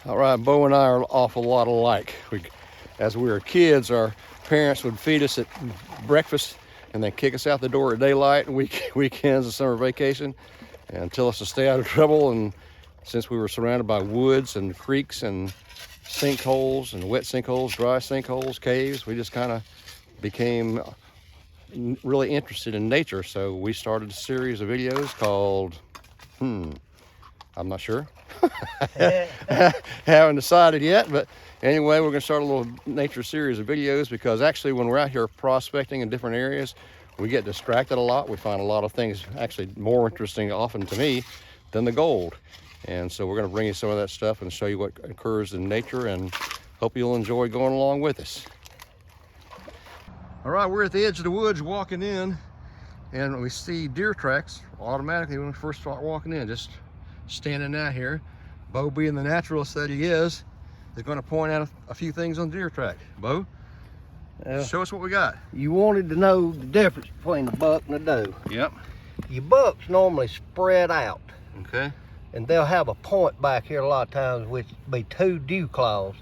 All right, Bo and I are an awful lot alike. As we were kids, our parents would feed us at breakfast and then kick us out the door at daylight and weekends and summer vacation and tell us to stay out of trouble. And since we were surrounded by woods and creeks and sinkholes and wet sinkholes, dry sinkholes, caves, we just kind of became really interested in nature. So we started a series of videos called, I'm not sure. Haven't decided yet, but anyway, we're going to start a little nature series of videos because actually when we're out here prospecting in different areas, we get distracted a lot. We find a lot of things actually more interesting often to me than the gold. And so we're going to bring you some of that stuff and show you what occurs in nature, and hope you'll enjoy going along with us. All right, we're at the edge of the woods walking in, and we see deer tracks automatically when we first start walking in, just standing out here. Bo, being the naturalist that he is going to point out a few things on the deer track. Bo, show us what we got. You wanted to know the difference between the buck and the doe. Yep. Your bucks normally spread out. Okay. And they'll have a point back here a lot of times, which be 2 dew claws.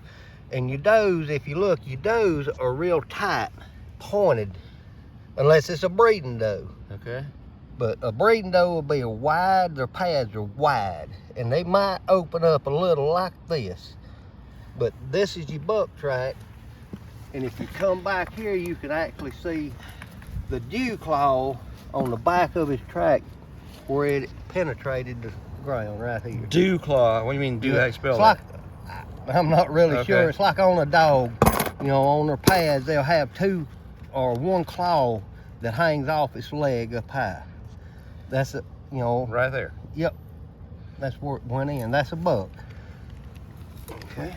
And your does, if you look, your does are real tight, pointed, unless it's a breeding doe. Okay. But a breeding doe will be wide, their pads are wide, and they might open up a little like this. But this is your buck track, and if you come back here, you can actually see the dew claw on the back of his track where it penetrated the ground right here. Dew claw, what do you mean dew? How do you spell that? Like, I'm not really sure. It's like on a dog, you know, on their pads, they'll have 2 or 1 claw that hangs off its leg up high. That's it, you know. Right there. Yep. That's where it went in. That's a buck. Okay.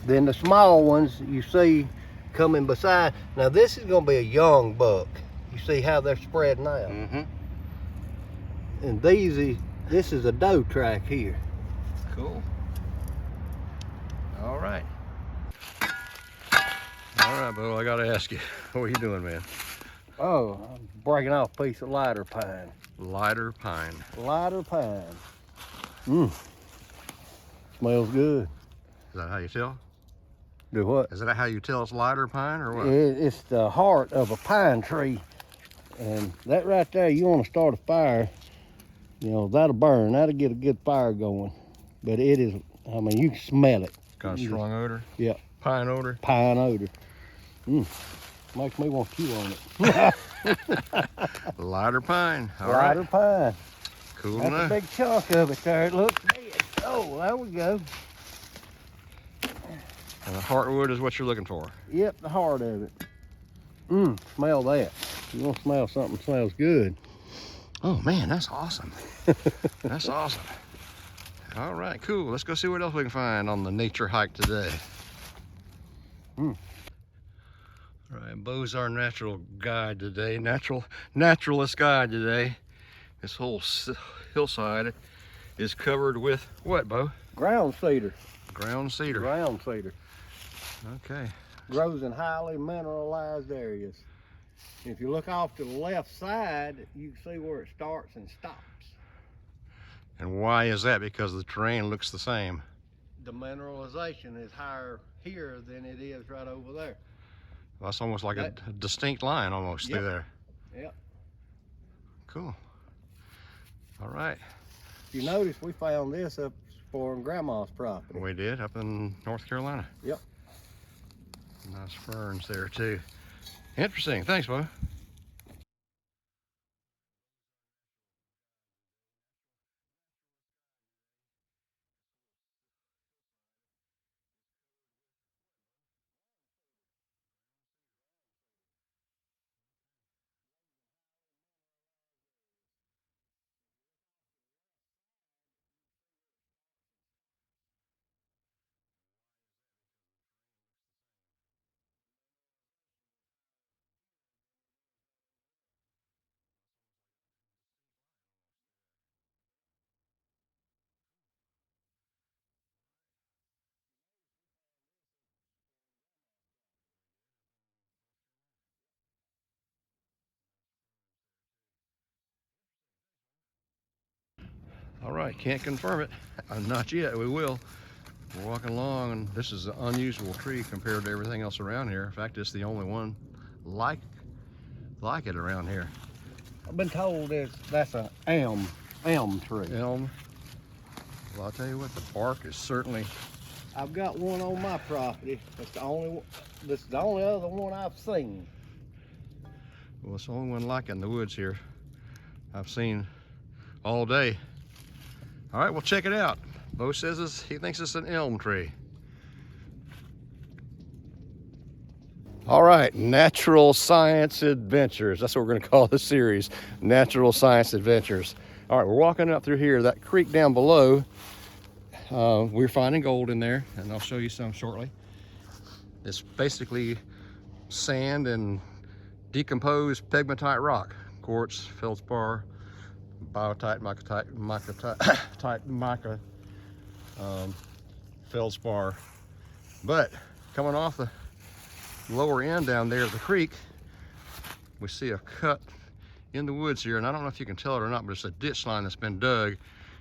Then the small ones you see coming beside. Now this is going to be a young buck. You see how they're spreading out. Mm-hmm. And this is a doe track here. Cool. All right. All right, Bo, I got to ask you, what are you doing, man? Oh, I'm breaking off a piece of lighter pine. Lighter pine. Lighter pine. Smells good. Is that how you tell? Do what? Is that how you tell it's lighter pine or what? It's the heart of a pine tree. And that right there, you want to start a fire, you know, that'll burn. That'll get a good fire going. But it is, I mean, you can smell it. Got a strong odor? Yep. Pine odor? Pine odor. Makes me want to chew on it. Lighter pine. All Lighter right. pine. Cool That's enough. a big chunk of it there. It looks dead. Oh, there we go. And the heartwood is what you're looking for. Yep, the heart of it. Smell that. You want to smell something that smells good. Oh man, that's awesome. That's awesome. All right, cool. Let's go see what else we can find on the nature hike today. All right, Bo's our natural guide today, naturalist guide today. This whole hillside is covered with what, Bo? Ground cedar. Ground cedar. Ground cedar. Okay. Grows in highly mineralized areas. If you look off to the left side, you can see where it starts and stops. And why is that? Because the terrain looks the same. The mineralization is higher here than it is right over there. That's almost like a distinct line almost through there. Yep. Cool. All right. If you notice, we found this up for Grandma's property. We did, up in North Carolina. Yep. Nice ferns there too. Interesting. Thanks, Bo. All right, can't confirm it. Not yet, we will. We're walking along, and this is an unusual tree compared to everything else around here. In fact, it's the only one like it around here. I've been told that's an elm tree. Elm. Well, I'll tell you what, the bark is certainly. I've got one on my property. That's the only one. This is the only other one I've seen. Well, it's the only one like it in the woods here I've seen all day. All right, we'll check it out. Bo says he thinks it's an elm tree. All right, Natural Science Adventures. That's what we're going to call this series, Natural Science Adventures. All right, we're walking up through here. That creek down below, we're finding gold in there, and I'll show you some shortly. It's basically sand and decomposed pegmatite rock, quartz, feldspar, biotite, mica, feldspar. But coming off the lower end down there of the creek, we see a cut in the woods here, and I don't know if you can tell it or not, but it's a ditch line that's been dug.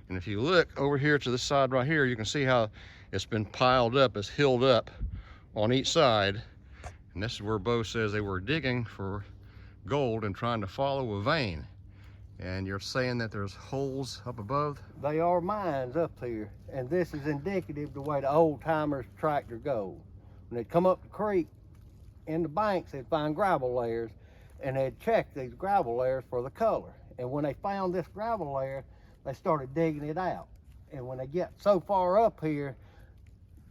And if you look over here to the side right here, you can see how it's been piled up, it's hilled up on each side. And this is where Bo says they were digging for gold and trying to follow a vein. And you're saying that there's holes up above? They are mines up here, and this is indicative the way the old timers tracked their gold. When they'd come up the creek in the banks, they'd find gravel layers, and they'd check these gravel layers for the color. And when they found this gravel layer, they started digging it out. And when they get so far up here,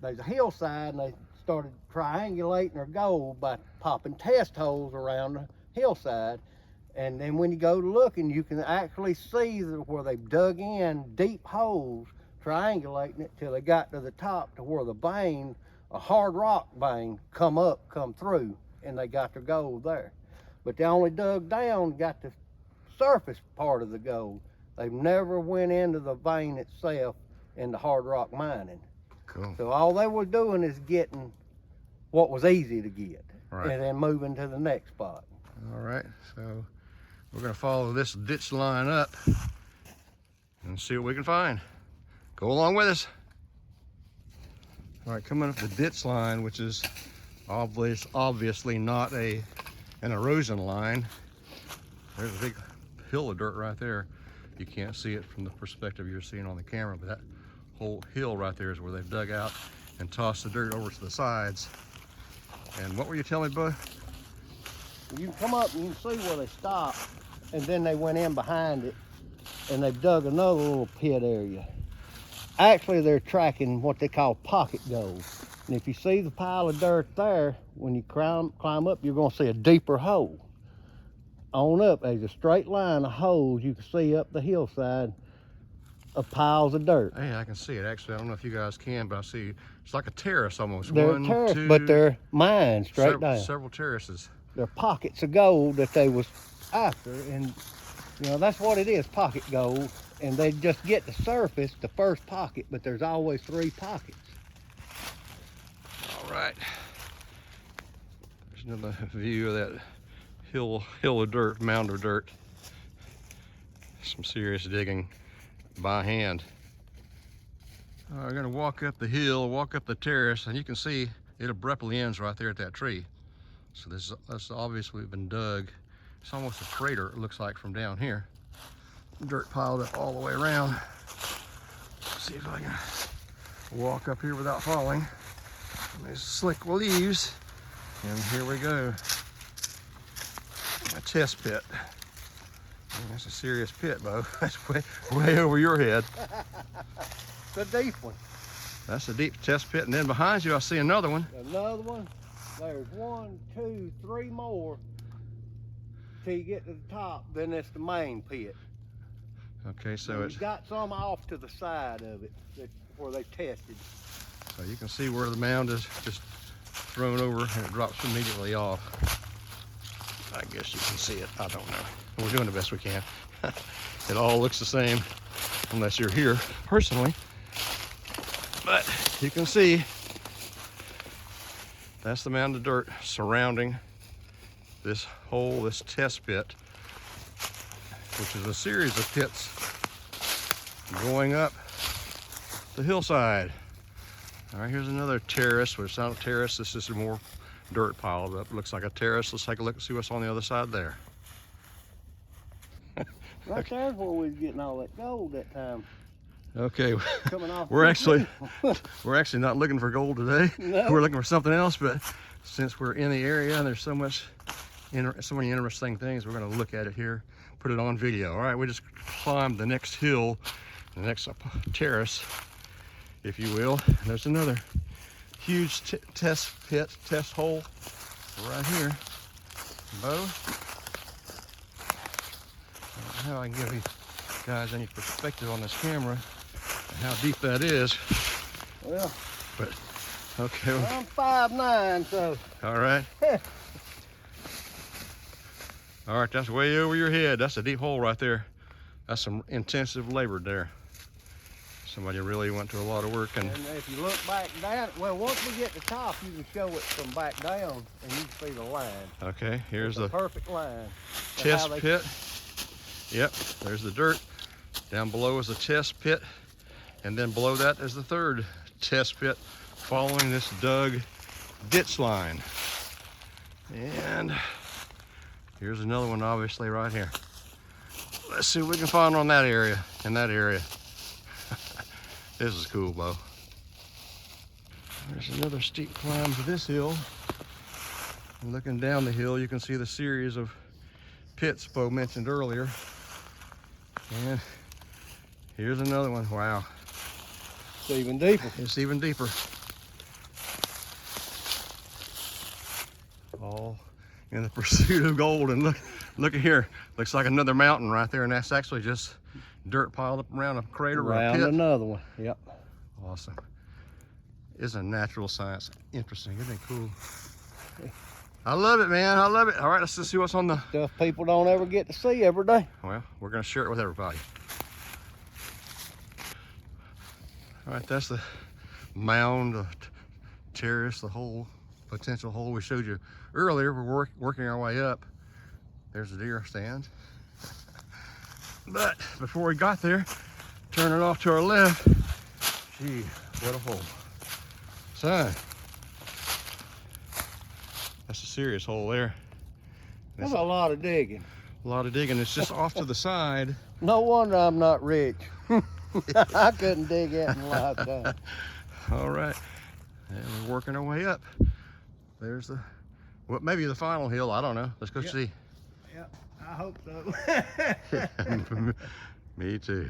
there's a hillside, and they started triangulating their gold by popping test holes around the hillside. And then when you go looking, you can actually see where they've dug in deep holes, triangulating it till they got to the top, to where the vein, a hard rock vein, come through, and they got their gold there. But they only dug down, got the surface part of the gold. They've never went into the vein itself in the hard rock mining. Cool. So all they were doing is getting what was easy to get, right, and then moving to the next spot. All right, so we're gonna follow this ditch line up and see what we can find. Go along with us. All right, coming up the ditch line, which is obviously not an erosion line. There's a big hill of dirt right there. You can't see it from the perspective you're seeing on the camera, but that whole hill right there is where they've dug out and tossed the dirt over to the sides. And what were you telling me, bud? You can come up and you can see where they stopped, and then they went in behind it, and they've dug another little pit area. Actually, they're tracking what they call pocket gold. And if you see the pile of dirt there, when you climb up, you're gonna see a deeper hole. On up, there's a straight line of holes you can see up the hillside of piles of dirt. Hey, I can see it. Actually, I don't know if you guys can, but I see it's like a terrace almost. They're One, terrace, two, but they're mines straight down. Several terraces. They're pockets of gold that they was after, and you know, that's what it is, pocket gold. And they just get the surface, the first pocket, but there's always 3 pockets. All right. There's another view of that hill of dirt, mound of dirt. Some serious digging by hand. We're gonna walk up the hill, walk up the terrace, and you can see it abruptly ends right there at that tree. So this has obviously been dug. It's almost a crater, it looks like, from down here. Dirt piled up all the way around. Let's see if I can walk up here without falling. There's slick leaves, and here we go. A test pit. That's a serious pit, Bo. That's way over your head. It's a deep one. That's a deep test pit, and then behind you I see another one. Another one. There's 1, 2, 3 more till you get to the top. Then it's the main pit. Okay, so it's got some off to the side of it where they tested. So you can see where the mound is just thrown over and it drops immediately off. I guess you can see it. I don't know. We're doing the best we can. It all looks the same unless you're here personally. But you can see that's the mound of dirt surrounding this hole, this test pit, which is a series of pits going up the hillside. All right, here's another terrace. Well, it's not a terrace, this is more dirt piled up. Looks like a terrace. Let's take a look and see what's on the other side there. Right there's where we was getting all that gold that time. Okay, Coming off we're actually not looking for gold today. No. We're looking for something else, but since we're in the area and there's so many interesting things, we're going to look at it here, put it on video. All right, we just climbed the next hill, the next terrace, if you will. There's another huge test hole right here. Bo, I don't know how I can give you guys any perspective on this camera and how deep that is. Well, but okay. Well, I'm 5'9", so. All right. All right, that's way over your head. That's a deep hole right there. That's some intensive labor there. Somebody really went to a lot of work. And if you look back down, well, once we get to the top, you can show it from back down, and you can see the line. Okay, here's the perfect line. test pit. Yep, there's the dirt. Down below is the test pit, and then below that is the third test pit following this dug ditch line. And here's another one obviously right here. Let's see what we can find on that area, in that area. This is cool, Bo. There's another steep climb to this hill. And looking down the hill, you can see the series of pits Bo mentioned earlier. And here's another one. Wow. It's even deeper. It's even deeper. All in the pursuit of gold. And look at here. Looks like another mountain right there, and that's actually just dirt piled up around a crater or a pit. Another one. Yep. Awesome. Isn't natural science interesting? Isn't it cool? I love it, man. I love it. All right, let's just see what's on the stuff people don't ever get to see every day. Well, we're going to share it with everybody. All right, that's the mound, the terrace, the hole, potential hole we showed you earlier. We're working our way up. There's the deer stand. But before we got there, turning off to our left, gee, what a hole. Son, that's a serious hole there. That's a lot of digging. A lot of digging. It's just off to the side. No wonder I'm not rich. I couldn't dig that in a lifetime. All right, and we're working our way up. There's the, well, maybe the final hill. I don't know. Let's go see. Yep, I hope so. Me too.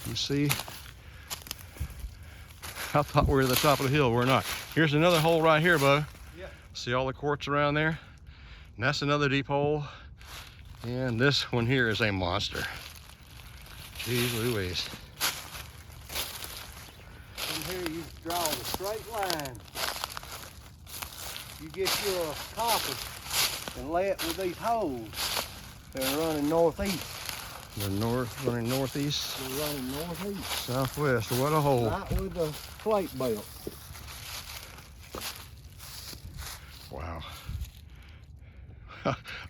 You see, I thought we were at the top of the hill. We're not. Here's another hole right here, Bo. Yep. See all the quartz around there? And that's another deep hole. And this one here is a monster. Jeez Louise. From here you draw the straight line. You get your compass and lay it with these holes. They're running northeast. They're running northeast. They're running northeast. Southwest. What a hole. Right with the plate belt. Wow.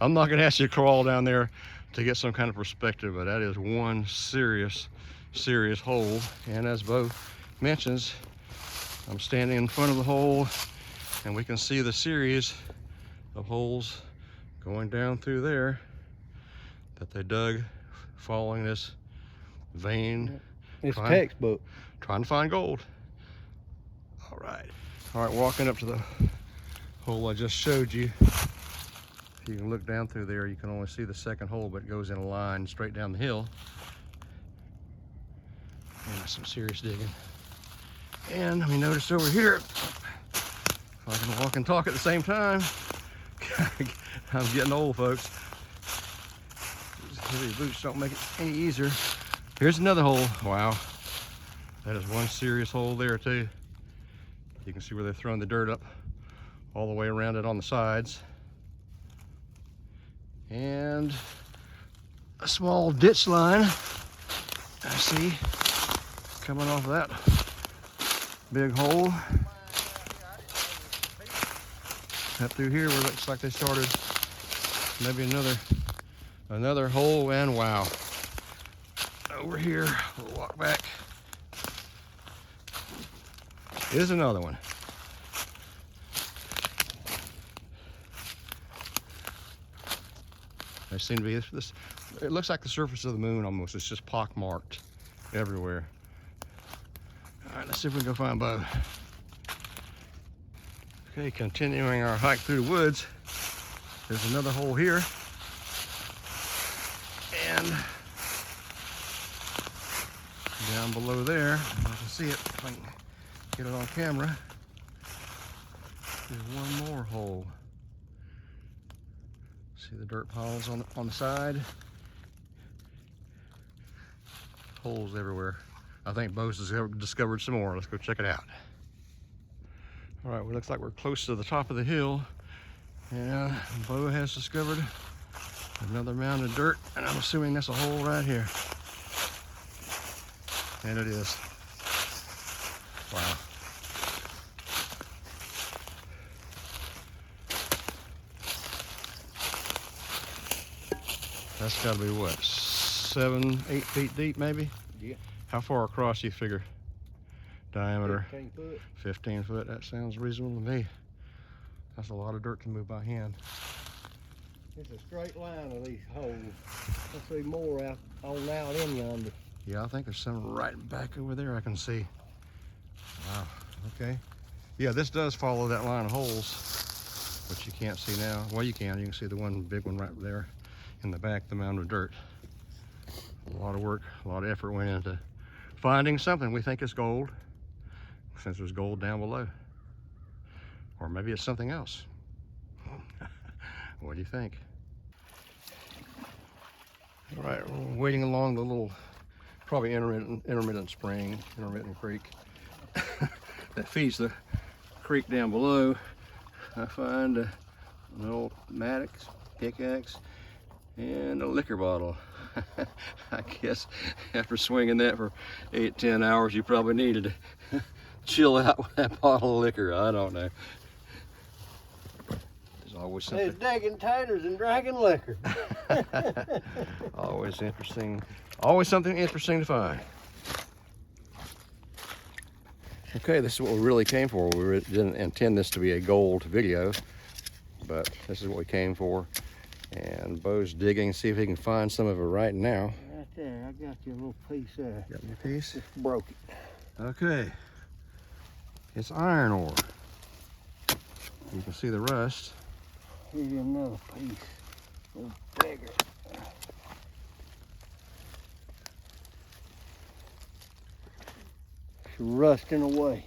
I'm not going to ask you to crawl down there to get some kind of perspective, but that is one serious hole. And as Bo mentions, I'm standing in front of the hole, and we can see the series of holes going down through there that they dug following this vein. It's textbook. Trying to find gold. All right, walking up to the hole I just showed you. You can look down through there, you can only see the second hole, but it goes in a line straight down the hill. And some serious digging. And we noticed over here, if I can walk and talk at the same time, I'm getting old, folks. These heavy boots don't make it any easier. Here's another hole. Wow. That is one serious hole there too. You can see where they're throwing the dirt up all the way around it on the sides. And a small ditch line I see coming off of that big hole. Up through here where it looks like they started maybe another hole, and wow. Over here, we'll walk back. Here's another one. They seem to be this. It looks like the surface of the moon almost. It's just pockmarked everywhere. All right, let's see if we can go find Bo. Okay, continuing our hike through the woods. There's another hole here. And down below there, I can see it if I can get it on camera. There's one more hole. See the dirt piles on the side? Holes everywhere. I think Bo's discovered some more. Let's go check it out. All right, well, looks like we're close to the top of the hill. And Bo has discovered another mound of dirt, and I'm assuming that's a hole right here. And it is. Wow. That's got to be what, 7, 8 feet deep maybe? Yeah. How far across do you figure? Diameter? 15 foot. 15 foot, that sounds reasonable to me. That's a lot of dirt to move by hand. It's a straight line of these holes. I see more out in yonder. Yeah, I think there's some right back over there I can see. Wow, okay. Yeah, this does follow that line of holes, which you can't see now. Well, you can see the one big one right there in the back, the mound of dirt. A lot of work, a lot of effort went into finding something. We think it's gold, since there's gold down below. Or maybe it's something else. What do you think? All right, we're wading along the little, probably intermittent spring, intermittent creek that feeds the creek down below. I find an old mattock, pickaxe, and a liquor bottle. I guess after swinging that for 8-10 hours, you probably needed to chill out with that bottle of liquor. I don't know. There's always something. There's digging taters and dragging liquor. Always interesting. Always something interesting to find. Okay, this is what we really came for. We didn't intend this to be a gold video, but this is what we came for. And Bo's digging, see if he can find some of it right now. Right there, I got you a little piece there. Got me a piece? Just broke it. Okay. It's iron ore. You can see the rust. Here's another piece. A little bigger. It's rusting away.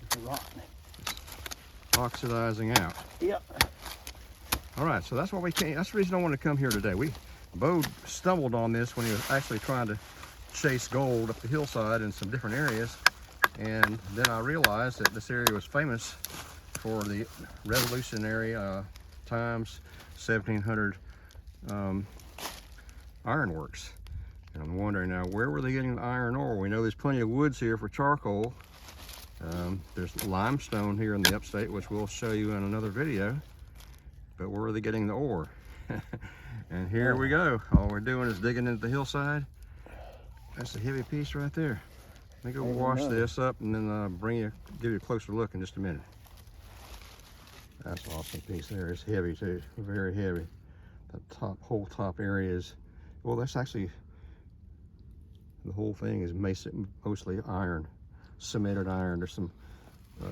It's rotten. Oxidizing out. Yep. All right, so that's what we came. That's the reason I wanted to come here today. Bo stumbled on this when he was actually trying to chase gold up the hillside in some different areas, and then I realized that this area was famous for the Revolutionary times 1700 ironworks. And I'm wondering now, where were they getting the iron ore? We know there's plenty of woods here for charcoal. There's limestone here in the upstate, which we'll show you in another video. But where are they getting the ore? And here we go. All we're doing is digging into the hillside. That's a heavy piece right there. Let me go wash this up and then give you a closer look in just a minute. That's an awesome piece there. It's heavy too, very heavy. The whole top area is, well, that's actually, the whole thing is mostly iron, cemented iron. There's some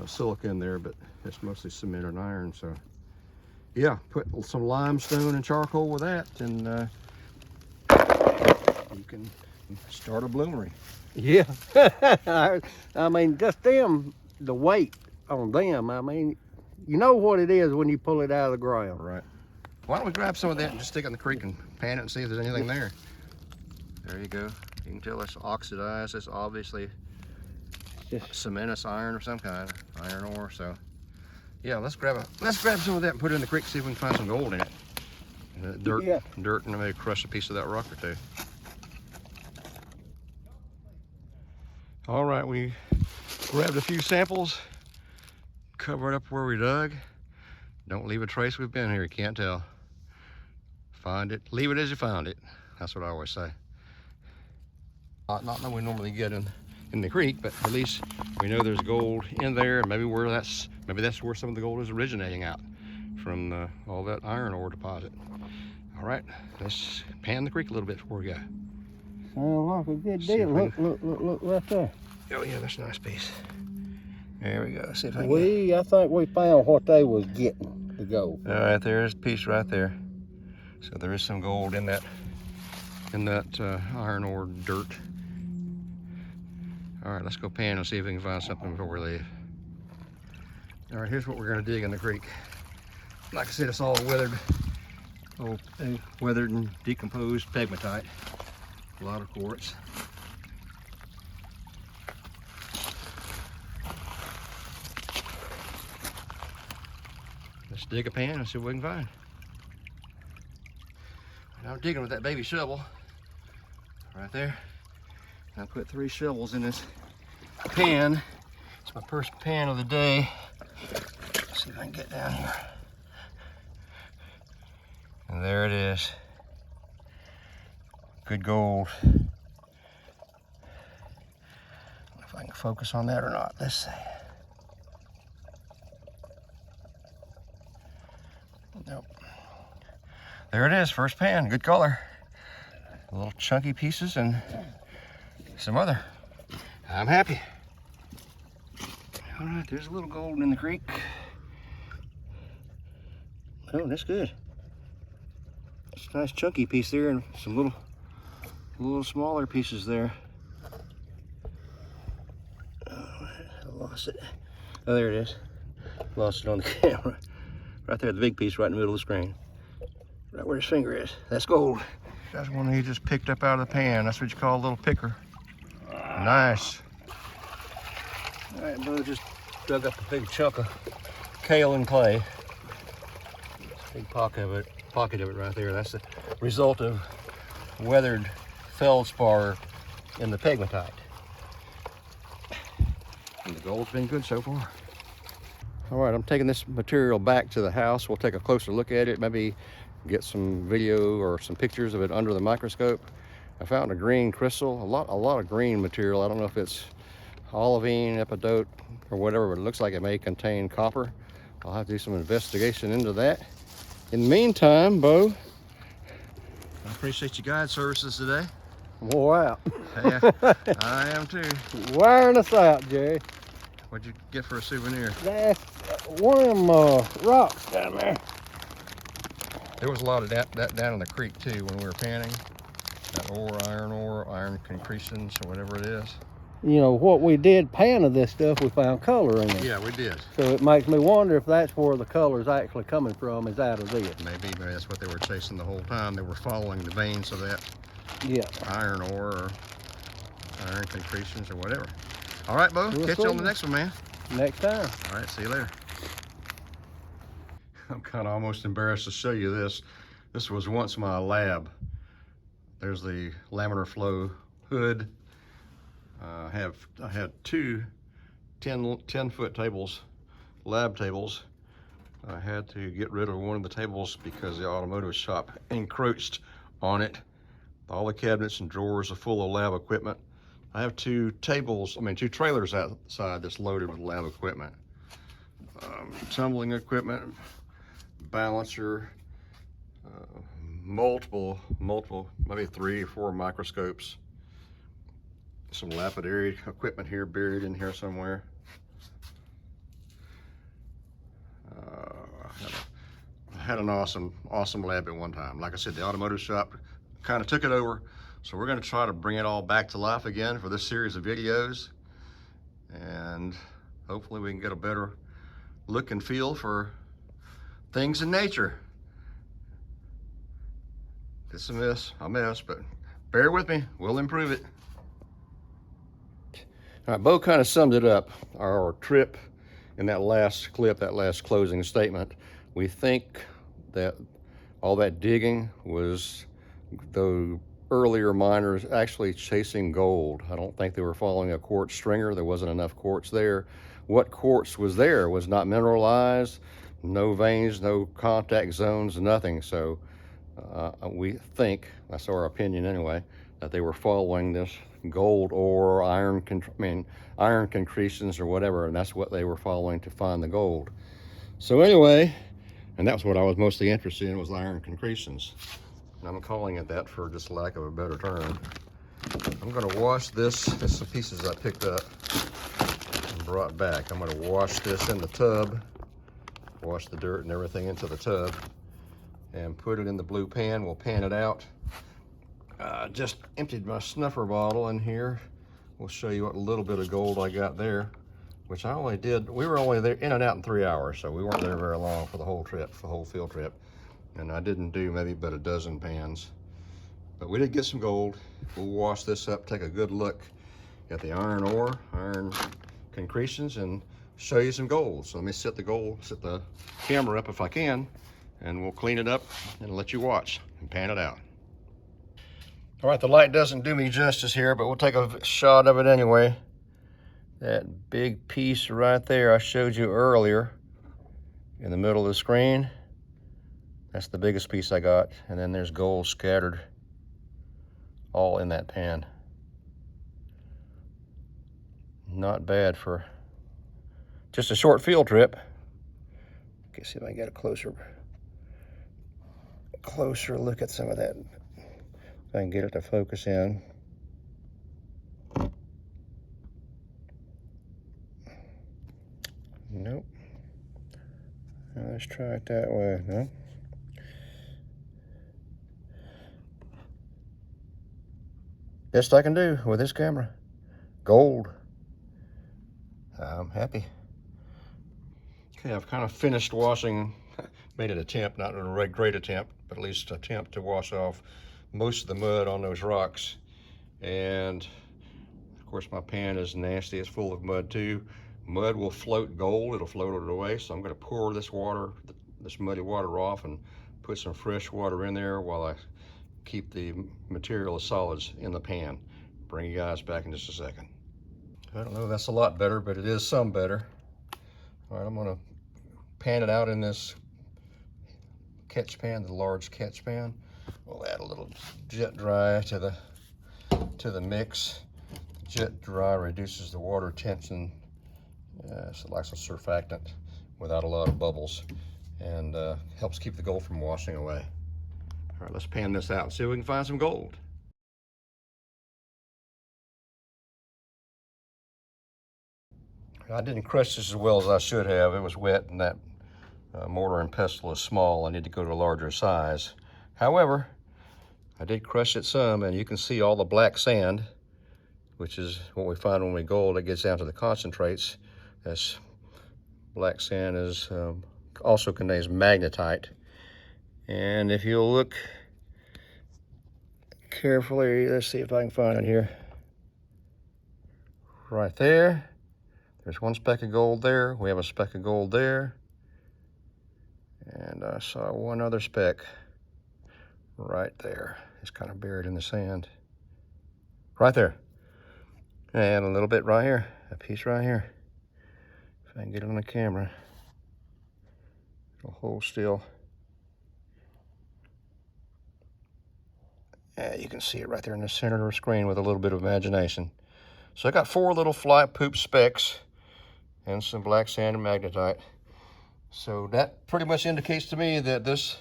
silica in there, but it's mostly cemented iron. So yeah, put some limestone and charcoal with that, and you can start a bloomery. Yeah. I mean, just them, the weight on them, I mean, you know what it is when you pull it out of the ground. Right. Why don't we grab some of that and just stick it in the creek and pan it and see if there's anything there. There you go. You can tell it's oxidized. It's obviously cementous iron of some kind, iron ore. So yeah, let's grab some of that and put it in the creek, see if we can find some gold in it. Dirt, and maybe crush a piece of that rock or two. All right, we grabbed a few samples, covered up where we dug. Don't leave a trace we've been here, you can't tell. Find it, leave it as you found it. That's what I always say. Not that we normally get in in the creek, but at least we know there's gold in there, and maybe that's where some of the gold is originating out from all that iron ore deposit. All right, let's pan the creek a little bit before we go. Sounds like a good deal. Look right there. Oh yeah, that's a nice piece. There we go. See if I I think we found what they was getting, the gold. All right, there's a piece right there. So there is some gold in that iron ore dirt. All right, let's go pan and see if we can find something before we leave. All right, here's what we're gonna dig in the creek. Like I said, it's all weathered and decomposed pegmatite. A lot of quartz. Let's dig a pan and see what we can find. And I'm digging with that baby shovel right there. I put 3 shovels in this pan. It's my first pan of the day. Let's see if I can get down here. And there it is. Good gold. I don't know if I can focus on that or not. Let's see. Nope. There it is, first pan, good color. Little chunky pieces and some other. I'm happy. All right, there's a little gold in the creek. Oh, that's good. It's a nice chunky piece there and some little smaller pieces there. Oh, I lost it. Oh, there it is. Lost it on the camera. Right there, the big piece right in the middle of the screen. Right where his finger is. That's gold. That's one he just picked up out of the pan. That's what you call a little picker. Nice. All right, Bo just dug up a big chunk of kale and clay. Big pocket of it right there. That's the result of weathered feldspar in the pegmatite. And the gold's been good so far. All right, I'm taking this material back to the house. We'll take a closer look at it, maybe get some video or some pictures of it under the microscope. I found a green crystal, a lot of green material. I don't know if it's olivine, epidote, or whatever, but it looks like it may contain copper. I'll have to do some investigation into that. In the meantime, Bo, I appreciate your guide services today. I'm wore out. Yeah, I am too. Wearing us out, Jerry. What'd you get for a souvenir? That's one of them rocks down there. There was a lot of that down in the creek too when we were panning. That iron concretions, or whatever it is. You know, what we did pan of this stuff, we found color in it. Yeah, we did. So it makes me wonder if that's where the color's actually coming from, is out of this. Maybe that's what they were chasing the whole time. They were following the veins of that iron ore or iron concretions or whatever. All right, Bo, catch you on the next one, man. Next time. All right, see you later. I'm kind of almost embarrassed to show you this. This was once my lab. There's the laminar flow hood. I had 2 10-foot tables, lab tables. I had to get rid of one of the tables because the automotive shop encroached on it. All the cabinets and drawers are full of lab equipment. I have 2 trailers outside that's loaded with lab equipment. Tumbling equipment, balancer, multiple, maybe 3 or 4 microscopes. Some lapidary equipment here buried in here somewhere. I had an awesome lab at one time. Like I said, the automotive shop kind of took it over. So we're going to try to bring it all back to life again for this series of videos. And hopefully we can get a better look and feel for things in nature. It's a mess, but bear with me, we'll improve it. All right, Bo kind of summed it up, our trip in that last clip, that last closing statement. We think that all that digging was the earlier miners actually chasing gold. I don't think they were following a quartz stringer. There wasn't enough quartz there. What quartz was there was not mineralized, no veins, no contact zones, nothing. So we think, that's our opinion anyway, that they were following this gold ore, iron concretions or whatever, and that's what they were following to find the gold. So anyway, and that's what I was mostly interested in, was iron concretions. And I'm calling it that for just lack of a better term. I'm gonna wash this. There's some pieces I picked up and brought back. I'm gonna wash this in the tub, wash the dirt and everything into the tub, and put it in the blue pan. We'll pan it out. Just emptied my snuffer bottle in here. We'll show you what little bit of gold I got there, which I only did, we were only there in and out in 3 hours, so we weren't there very long for the whole trip, for the whole field trip. And I didn't do maybe but a dozen pans. But we did get some gold. We'll wash this up, take a good look at the iron ore, iron concretions, and show you some gold. So let me set the camera up if I can, and we'll clean it up and let you watch and pan it out. All right, the light doesn't do me justice here, but we'll take a shot of it anyway. That big piece right there I showed you earlier in the middle of the screen, that's the biggest piece I got. And then there's gold scattered all in that pan. Not bad for just a short field trip. Okay, see if I can get a closer look at some of that. If I can get it to focus in. Nope. Now let's try it that way. No. Best I can do with this camera. Gold. I'm happy. Okay, I've kind of finished washing. Made an attempt, not a great attempt, but at least attempt to wash off most of the mud on those rocks. And of course my pan is nasty, it's full of mud too. Mud will float gold, it'll float it away. So I'm gonna pour this muddy water off and put some fresh water in there while I keep the material of solids in the pan. Bring you guys back in just a second. I don't know if that's a lot better, but it is some better. All right, I'm gonna pan it out in this catch pan, the large catch pan. We'll add a little jet dry to the mix. Jet dry reduces the water tension. It's like a surfactant without a lot of bubbles, and helps keep the gold from washing away. All right, let's pan this out and see if we can find some gold. I didn't crush this as well as I should have. It was wet, and that mortar and pestle is small. I need to go to a larger size. However, I did crush it some, and you can see all the black sand, which is what we find when we gold. It gets down to the concentrates. This black sand is also contains magnetite. And if you look carefully, let's see if I can find it here. Right there. There's one speck of gold there. We have a speck of gold there. And I saw one other speck right there. It's kind of buried in the sand. Right there. And a little bit right here. A piece right here. If I can get it on the camera. It'll hold still. Yeah, you can see it right there in the center of the screen with a little bit of imagination. So I got 4 little fly poop specks and some black sand and magnetite. So that pretty much indicates to me that this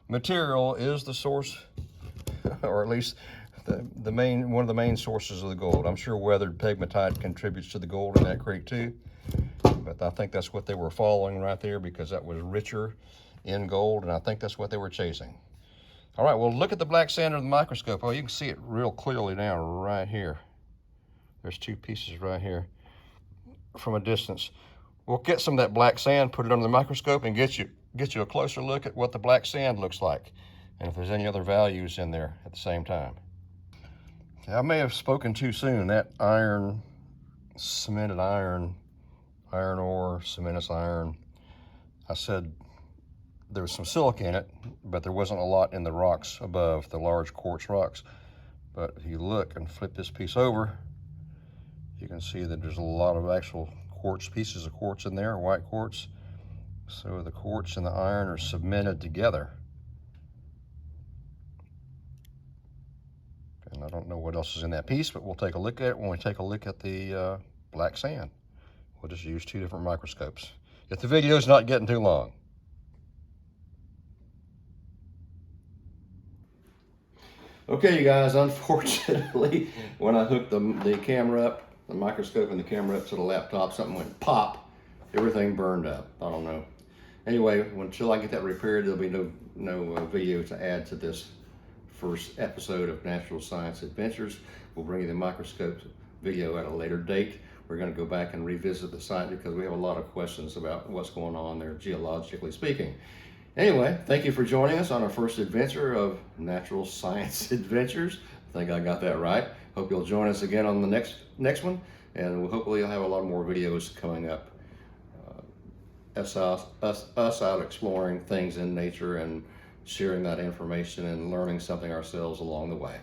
material is the source, or at least one of the main sources of the gold. I'm sure weathered pegmatite contributes to the gold in that creek too, but I think that's what they were following right there, because that was richer in gold, and I think that's what they were chasing. All right, well, look at the black sand under the microscope. Oh, you can see it real clearly now right here. There's 2 pieces right here from a distance. We'll get some of that black sand, put it under the microscope, and get you a closer look at what the black sand looks like, and if there's any other values in there at the same time. I may have spoken too soon. That iron, cemented iron, iron ore, cementous iron, I said there was some silica in it, but there wasn't a lot in the rocks above, the large quartz rocks. But if you look and flip this piece over, you can see that there's a lot of actual quartz, pieces of quartz in there, white quartz. So the quartz and the iron are cemented together. And I don't know what else is in that piece, but we'll take a look at it when we take a look at the black sand. We'll just use 2 different microscopes. If the video's not getting too long. Okay, you guys, unfortunately, when I hooked the camera up, the microscope and the camera up to the laptop, something went pop. Everything burned up. I don't know. Anyway, until I get that repaired, there'll be no video to add to this first episode of Natural Science Adventures. We'll bring you the microscope video at a later date. We're going to go back and revisit the site because we have a lot of questions about what's going on there, geologically speaking. Anyway, thank you for joining us on our first adventure of Natural Science Adventures. I think I got that right. Hope you'll join us again on the next one, and we'll hopefully you'll have a lot more videos coming up. Us out exploring things in nature and sharing that information and learning something ourselves along the way.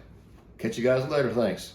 Catch you guys later. Thanks.